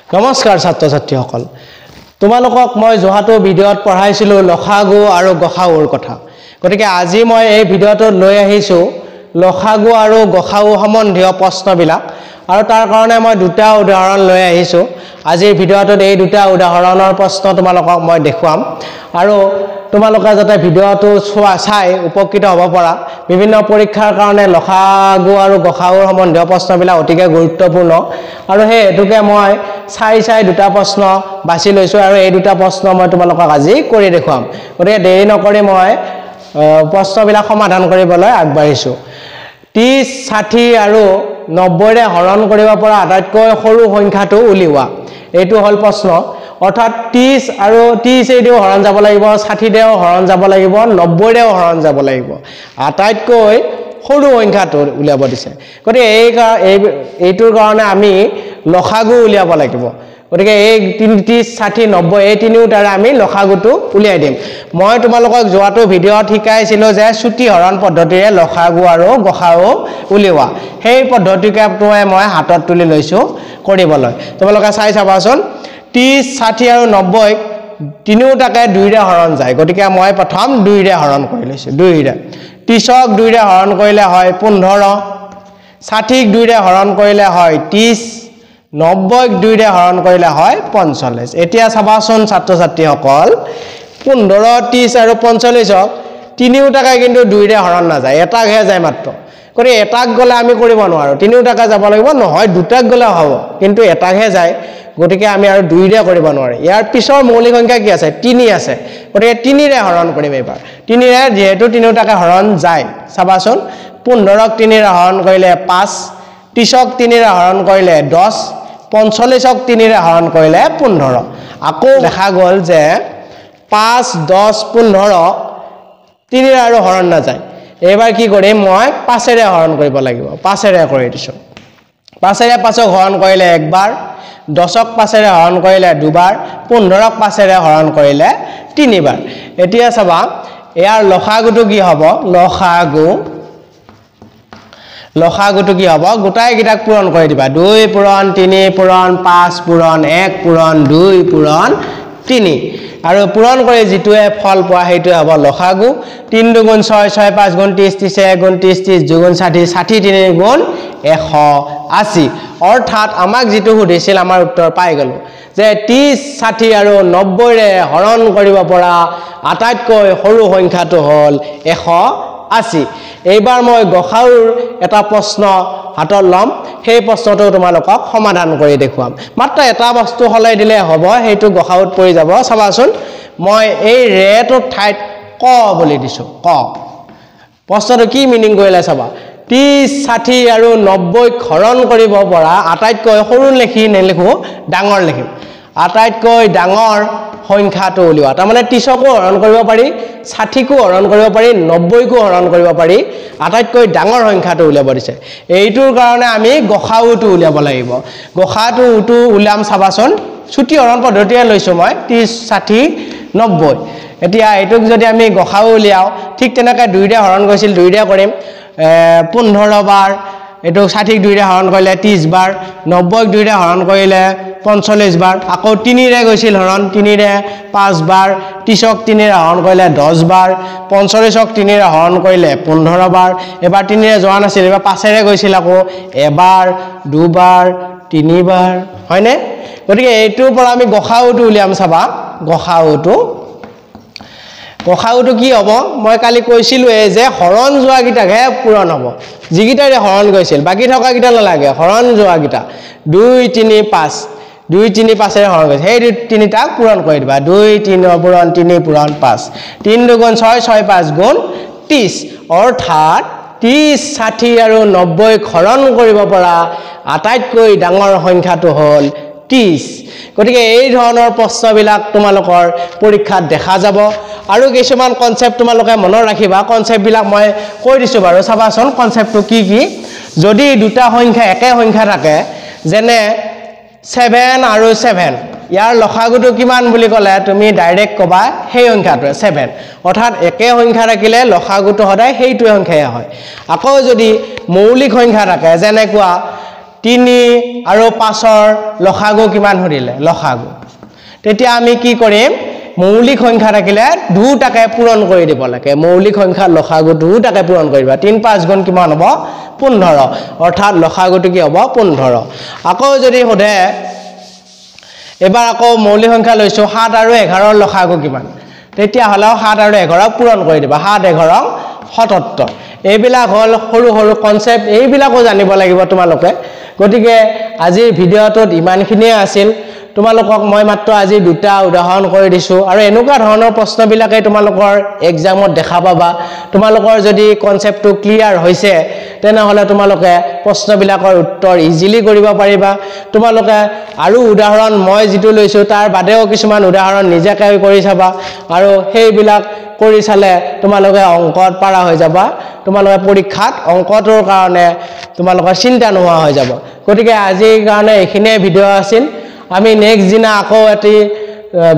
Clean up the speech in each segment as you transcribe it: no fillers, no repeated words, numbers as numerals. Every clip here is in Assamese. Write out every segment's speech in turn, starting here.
নমস্কাৰ ছাত্ৰ ছাত্ৰীসকল তোমালোকক মই যোৱাটো ভিডিঅ'ত পঢ়াইছিলো লখাগু আৰু গসাউৰ কথা গতিকে আজি মই এই ভিডিঅ'টো লৈ আহিছো লখাগু আৰু গসাউ সম্বন্ধীয় প্ৰশ্নবিলাক আৰু তাৰ কাৰণে মই দুটা উদাহৰণ লৈ আহিছো আজিৰ ভিডিঅ'টোত এই দুটা উদাহৰণৰ প্ৰশ্ন তোমালোকক মই দেখুৱাম আৰু তোমালোকে যাতে ভিডিঅ'টো চাই উপকৃত হ'ব পৰা বিভিন্ন পৰীক্ষাৰ কাৰণে লখাগু আৰু গসাউৰ সম্বন্ধীয় প্ৰশ্নবিলাক অতিকে গুৰুত্বপূৰ্ণ আৰু হেতুকে মই চাই দুটা প্ৰশ্ন বাছি লৈছো আৰু এই দুটা প্ৰশ্ন মই তোমালোকক আজি কৰি দেখুৱাম গতিকে দেৰি নকৰি মই প্ৰশ্নবিলাক সমাধান কৰিবলৈ আগবাঢ়িছো 30 60 আৰু 90 ৰে হৰণ কৰিব পৰা আটাইতকৈ সৰু সংখ্যাটো উলিওৱা এইটো হল প্ৰশ্ন অৰ্থাৎ 30 আৰু 30 এদিও হৰণ যাব লাগিব 60 দেও হৰণ যাব লাগিব 90 দেও হৰণ যাব লাগিব আটাইতকৈ সৰু সংখ্যাটো উলিয়াব দিছে গতিকে এইটোৰ কাৰণে আমি লখাগু উলিয়াব লাগিব গতিকে এই 30 60 90 এই তিনিটাৰে আমি লখাগুটো উলিয়াই দিম মই তোমালোকক যোৱাটো ভিডিঅ'ত শিকাইছিলো যে চুটি হৰণ পদ্ধতিৰে লখাগু আৰু গসাউ উলিওৱা সেই পদ্ধতিকে মই হাতত তুলি লৈছো কৰিবলৈ তোমালোকে চাই চাবাচোন 30 60 আৰু 90 তিনিটাকে 2 ৰে হৰণ যায় গতিকে মই প্ৰথম 2 ৰে হৰণ কৰি লৈছো 2 ৰে 30ক 2 ৰে হৰণ কৰিলে হয় 15 60ক 2 ৰে হৰণ কৰিলে হয় 30 90ক 2 ৰে হৰণ কৰিলে হয় 45 এতিয়া চাবাচোন ছাত্ৰ ছাত্ৰীসকল 15 30 আৰু 45ক তিনিটাকে কিন্তু 2 ৰে হৰণ না যায় এটাকহে যায় মাত্ৰ কৰি এটাক গলে আমি কৰিব নোৱাৰো তিনিটাকে যাব লাগিব নহয় দুটাক গলে হ'ব কিন্তু এটাকহে যায় গতিকে আমি আৰু 2 ৰে কৰিব নোৱাৰো ইয়াৰ পিছৰ মৌলিক সংখ্যা কি আছে 3 আছে গতিকে 3 ৰে হৰণ কৰিম এবাৰ 3 ৰে যেহেতু তিনিটাকে হৰণ যায় চাবাচোন 15ক 3 ৰে হৰণ কৰিলে 5 30ক 3 ৰে হৰণ কৰিলে 10 45ক 3 ৰে হৰণ কৰিলে 15 আকৌ দেখা গল যে 5 10 15 3 ৰে আৰু হৰণ না যায় এবাৰ কি কৰিম মই 5 ৰে হৰণ কৰিব লাগিব 5 ৰে কৰি দিছো 5 ৰে 5ক হৰণ কৰিলে একবাৰ 10ক 5 ৰে হৰণ কৰিলে দুবাৰ 15ক 5 ৰে হৰণ কৰিলে তিনিবাৰ এতিয়া চাবা ইয়াৰ লখাগুটো কি হ'ব লখাগুটো কি হ'ব গোটাই গিটাক পূৰণ কৰি দিবা 2 পূৰণ 3 পূৰণ 5 পূৰণ 1 পূৰণ 2 পূৰণ 3 আৰু পূৰণ কৰি যেটোৱে ফল পোৱা হেইটো হ'ব লখাগু 3 2 6 6 5 30 30 1 30 30 2 60 60 3 গুণ 180 অৰ্থাৎ আমাক যেটো সুধিছিল আমাৰ উত্তৰ পাই গলো যে 30 60 আৰু 90 ৰে হৰণ কৰিব পৰা আটাইতকৈ সৰু সংখ্যাটো হল 180 এইবাৰ মই গসাউৰ এটা প্ৰশ্ন হাতত লম সেই প্ৰশ্নটো তোমালোকক সমাধান কৰি দেখুৱাম মাত্ৰ এটা বস্তু হলাই দিলে হ'ব হেইটো গসাউত পৰি যাব চাবাচোন মই এই ৰেটোৰ ঠাইত ক বুলি দিছো ক প্ৰশ্নটো কি মিনিং কৰিলে চাবা 30 60 আৰু 90 হৰণ কৰিব পৰা আটাইতকৈ সৰু লিখি নেলিখো ডাঙৰ লিখিম আটাইতকৈ ডাঙৰ সংখ্যাটো উলিওৱা তাৰ মানে 30কো হৰণ কৰিব পাৰি 60কো হৰণ কৰিব পাৰি 90কো হৰণ কৰিব পাৰি আটাইতকৈ ডাঙৰ সংখ্যাটো উলিয়াব দিছে এইটোৰ কাৰণে আমি গসাউটো উলিয়াব লাগিব গসাউটো উলিয়াম চাবাচোন চুটি হৰণ পদ্ধতিৰে লৈছো মই 30 60 90 এতিয়া এইটোক যদি আমি গসাউ উলিয়াও ঠিক তেনেকৈ 2 ৰে হৰণ গৈছিল 2 ৰে কৰিম 15 বাৰ এটো 60ক 2 ৰে হৰণ কৰিলে 30 বাৰ 90ক 2 ৰে হৰণ কৰিলে 45 বাৰ আকৌ 3 ৰে গৈছিল হৰণ 3 ৰে 5 বাৰ 30ক 3 ৰে হৰণ কৰিলে 10 বাৰ 45ক 3 ৰে হৰণ কৰিলে 15 বাৰ এবাৰ 3 ৰে যোৱা নাছিল এবাৰ 5 ৰে গৈছিল আকৌ এবাৰ দুবাৰ তিনিবাৰ হয়নে গতিকে এইটোৰ পৰা আমি গসাউটো উলিয়াম চাবা গসাউটো কি হ'ব মই কালি কৈছিলো যে হৰণ যোৱা গিটাহে পূৰণ হ'ব জিগিটাৰে হৰণ গৈছিল বাকি থকা গিটা নালাগে হৰণ যোৱা গিটা 2 3 5 2 3 5 ৰে হৰণ গৈছে সেই তিনিটাক পূৰণ কৰি দিবা 2 3 পূৰণ 3 পূৰণ 5 3 2 6 6 5 গুণ 30 অৰ্থাৎ 30 60 আৰু 90 হৰণ কৰিব পৰা আটাইতকৈ ডাঙৰ সংখ্যাটো হ'ল 30 গতিকে এই ধৰণৰ প্ৰশ্নবিলাক তোমালোকৰ পৰীক্ষাত দেখা যাব আৰু কিছুমান কনসেপ্ট তোমালোকে মনত ৰাখিবা কনসেপ্টবিলাক মই কৈ দিছো বাৰু চাবাচোন কনসেপ্টটো কি যদি দুটা সংখ্যা একে সংখ্যা থাকে যেনে 7 আৰু 7 ইয়াৰ লখাগুটো কিমান বুলি ক'লে তুমি ডাইৰেক্ট কবা সেই সংখ্যাটো 7 অৰ্থাৎ একে সংখ্যা ৰাখিলে লখাগুটো সদায় সেইটোৱে সংখ্যাই হয় আকৌ যদি মৌলিক সংখ্যা থাকে যেনে কোৱা 3 আৰু 5ৰ লসাগু কিমান সুধিলে লসাগু তেতিয়া আমি কি কৰিম মৌলিক সংখ্যা থাকিলে দুটাকে পূৰণ কৰি দিব লাগে মৌলিক সংখ্যা লসাগু দুটাকে পূৰণ কৰিবা 3 5 গুণ কিমান হ'ব 15 অৰ্থাৎ লসাগুটো কি হ'ব 15 আকৌ যদি সোধে এবাৰ আকৌ মৌলিক সংখ্যা লৈছো 7 আৰু 11ৰ লসাগু কিমান তেতিয়া হলে 7 আৰু 11 পূৰণ কৰি দিবা 7 11 77 এইবিলাক হল সৰু সৰু কনসেপ্ট এইবিলাকো জানিব লাগিব তোমালোকে গতিকে আজিৰ ভিডিওটোত ইমানখিনিয়ে আছিল তোমালোকক মই মাত্ৰ আজি দুটা উদাহৰণ কৰি দিছো আৰু এনেকুৱা ধৰণৰ প্ৰশ্নবিলাকে তোমালোকৰ এক্সামত দেখা পাবা তোমালোকৰ যদি কনসেপ্টটো ক্লিয়াৰ হৈছে তেনেহলে তোমালোকে প্ৰশ্নবিলাকৰ উত্তৰ ইজিলি কৰিব পাৰিবা তোমালোকে আৰু উদাহৰণ মই যেটো লৈছো তাৰ বাদেও কিছুমান উদাহৰণ নিজাকৈ কৰি চাবা আৰু সেইবিলাক কৰি চালে তোমালোকে অংকত পাৰা হৈ যাবা তোমালোকে পৰীক্ষাত অংকটোৰ কাৰণে তোমালোকৰ চিন্তা নোহোৱা হৈ যাব গতিকে আজিৰ কাৰণে এইখিনিয়ে ভিডিও আছিল আমি নেক্সট দিনা আকৌ এটি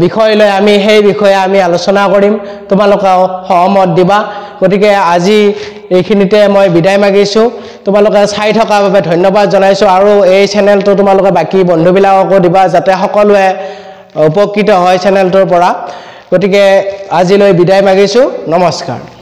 বিষয় লৈ আমি সেই বিষয়ে আমি আলোচনা কৰিম তোমালোকে সহমত দিবা গতিকে আজি এইখিনিতে মই বিদায় মাগিছো তোমালোকে চাই থকাৰ বাবে ধন্যবাদ জনাইছো আৰু এই চেনেলটো তোমালোকে বাকি বন্ধুবিলাককো দিবা যাতে সকলোৱে উপকৃত হয় চেনেলটোৰ পৰা গতিকে আজিলৈ বিদায় মাগিছো নমস্কাৰ